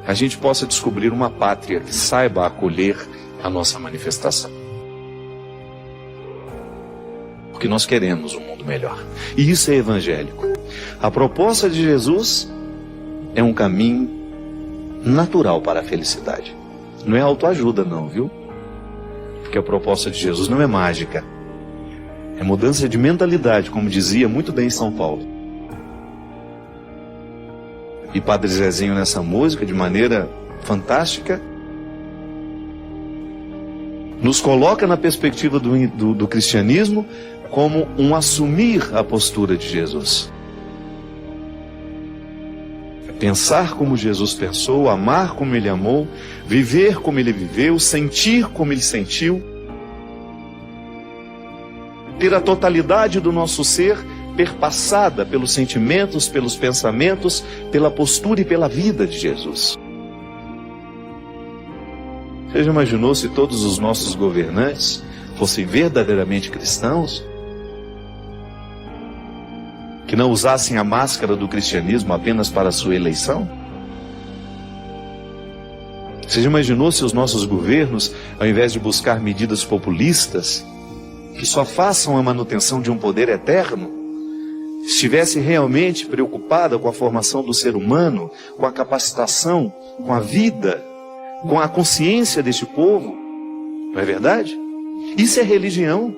a gente possa descobrir uma pátria que saiba acolher a nossa manifestação. Porque nós queremos um mundo melhor. E isso é evangélico. A proposta de Jesus é um caminho natural para a felicidade. Não é autoajuda não, viu? Porque a proposta de Jesus não é mágica. É mudança de mentalidade, como dizia muito bem São Paulo. E Padre Zezinho nessa música, de maneira fantástica, nos coloca na perspectiva do cristianismo como um assumir a postura de Jesus. Pensar como Jesus pensou, amar como Ele amou, viver como Ele viveu, sentir como Ele sentiu. Ter a totalidade do nosso ser perpassada pelos sentimentos, pelos pensamentos, pela postura e pela vida de Jesus. Você já imaginou se todos os nossos governantes fossem verdadeiramente cristãos? Que não usassem a máscara do cristianismo apenas para a sua eleição? Você já imaginou se os nossos governos, ao invés de buscar medidas populistas, que só façam a manutenção de um poder eterno, estivesse realmente preocupada com a formação do ser humano, com a capacitação, com a vida, com a consciência deste povo? Não é verdade? Isso é religião.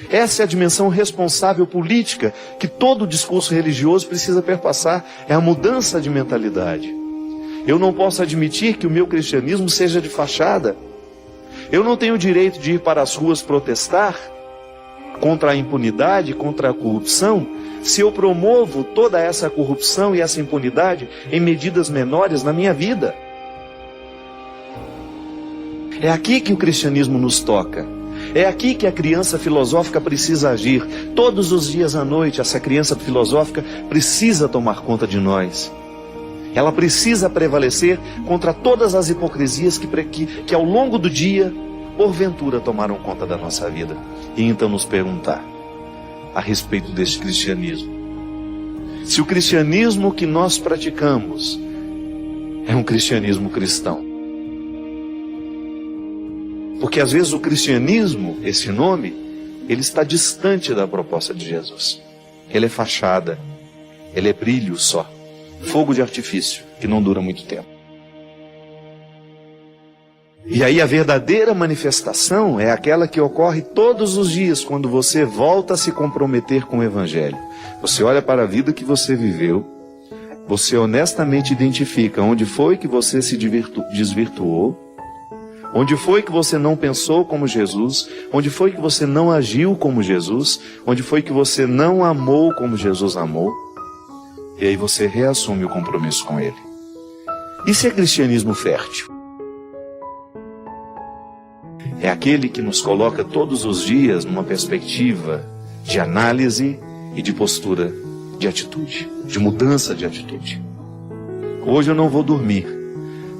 Essa é a dimensão responsável política que todo discurso religioso precisa perpassar. É a mudança de mentalidade. Eu não posso admitir que o meu cristianismo seja de fachada. Eu não tenho o direito de ir para as ruas protestar contra a impunidade, contra a corrupção, se eu promovo toda essa corrupção e essa impunidade em medidas menores na minha vida. É aqui que o cristianismo nos toca. É aqui que a criança filosófica precisa agir. Todos os dias à noite, essa criança filosófica precisa tomar conta de nós. Ela precisa prevalecer contra todas as hipocrisias que ao longo do dia, porventura, tomaram conta da nossa vida. E então nos perguntar a respeito deste cristianismo. Se o cristianismo que nós praticamos é um cristianismo cristão. Porque às vezes o cristianismo, esse nome, ele está distante da proposta de Jesus. Ele é fachada, ele é brilho só, fogo de artifício, que não dura muito tempo. E aí a verdadeira manifestação é aquela que ocorre todos os dias, quando você volta a se comprometer com o Evangelho. Você olha para a vida que você viveu, você honestamente identifica onde foi que você se desvirtuou, onde foi que você não pensou como Jesus, onde foi que você não agiu como Jesus, onde foi que você não amou como Jesus amou, e aí você reassume o compromisso com Ele. Isso é cristianismo fértil. É aquele que nos coloca todos os dias numa perspectiva de análise e de postura de atitude, de mudança de atitude. Hoje eu não vou dormir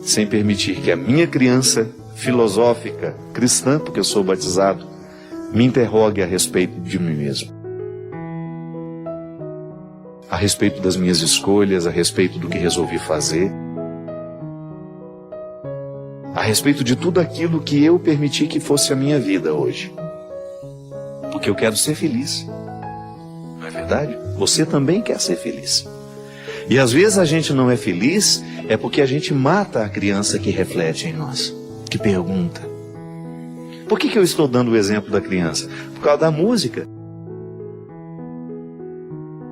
sem permitir que a minha criança filosófica, cristã, porque eu sou batizado, me interrogue a respeito de mim mesmo. A respeito das minhas escolhas, a respeito do que resolvi fazer, a respeito de tudo aquilo que eu permiti que fosse a minha vida hoje. Porque eu quero ser feliz. Não é verdade? Você também quer ser feliz. E às vezes a gente não é feliz, é porque a gente mata a criança que reflete em nós, que pergunta. Por que eu estou dando o exemplo da criança? Por causa da música.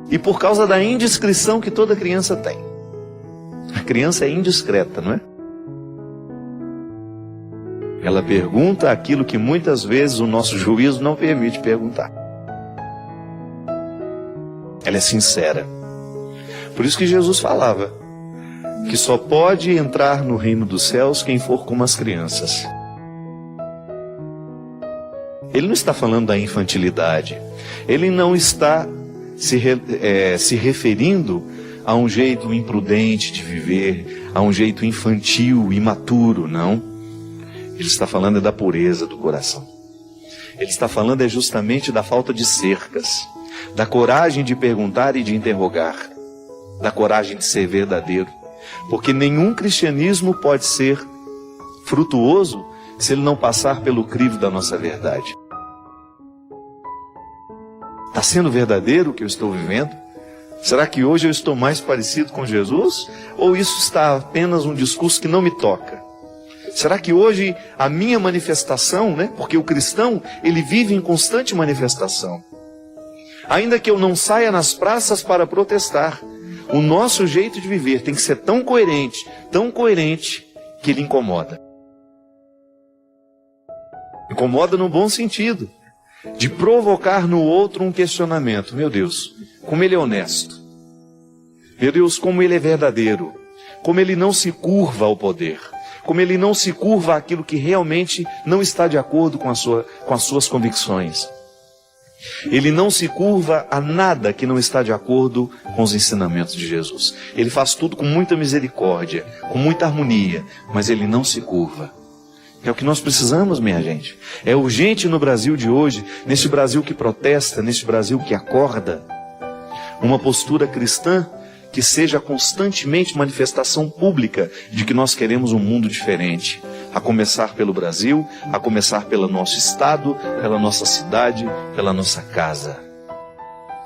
E por causa da indiscrição que toda criança tem. A criança é indiscreta, não é? Ela pergunta aquilo que muitas vezes o nosso juízo não permite perguntar. Ela é sincera. Por isso que Jesus falava que só pode entrar no reino dos céus quem for como as crianças. Ele não está falando da infantilidade. Ele não está se referindo a um jeito imprudente de viver, a um jeito infantil, imaturo, não. Ele está falando da pureza do coração. Ele está falando justamente da falta de cercas, da coragem de perguntar e de interrogar, da coragem de ser verdadeiro. Porque nenhum cristianismo pode ser frutuoso se ele não passar pelo crivo da nossa verdade. Está sendo verdadeiro o que eu estou vivendo? Será que hoje eu estou mais parecido com Jesus? Ou isso está apenas um discurso que não me toca? Será que hoje a minha manifestação, porque o cristão, ele vive em constante manifestação. Ainda que eu não saia nas praças para protestar, o nosso jeito de viver tem que ser tão coerente que ele incomoda. Incomoda no bom sentido. de provocar no outro um questionamento. Meu Deus, como ele é honesto. Meu Deus, como ele é verdadeiro. Como ele não se curva ao poder. Como ele não se curva àquilo que realmente não está de acordo com as suas convicções. Ele não se curva a nada que não está de acordo com os ensinamentos de Jesus. Ele faz tudo com muita misericórdia, com muita harmonia, mas ele não se curva. É o que nós precisamos, minha gente. É urgente no Brasil de hoje, neste Brasil que protesta, neste Brasil que acorda, uma postura cristã que seja constantemente manifestação pública de que nós queremos um mundo diferente. A começar pelo Brasil, a começar pelo nosso estado, pela nossa cidade, pela nossa casa.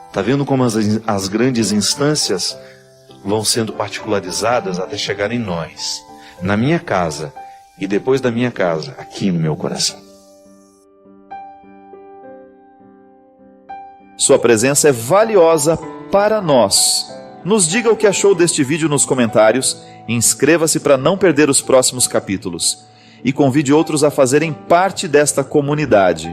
Está vendo como as grandes instâncias vão sendo particularizadas até chegar em nós, na minha casa e depois da minha casa, aqui no meu coração. Sua presença é valiosa para nós. Nos diga o que achou deste vídeo nos comentários, inscreva-se para não perder os próximos capítulos e convide outros a fazerem parte desta comunidade.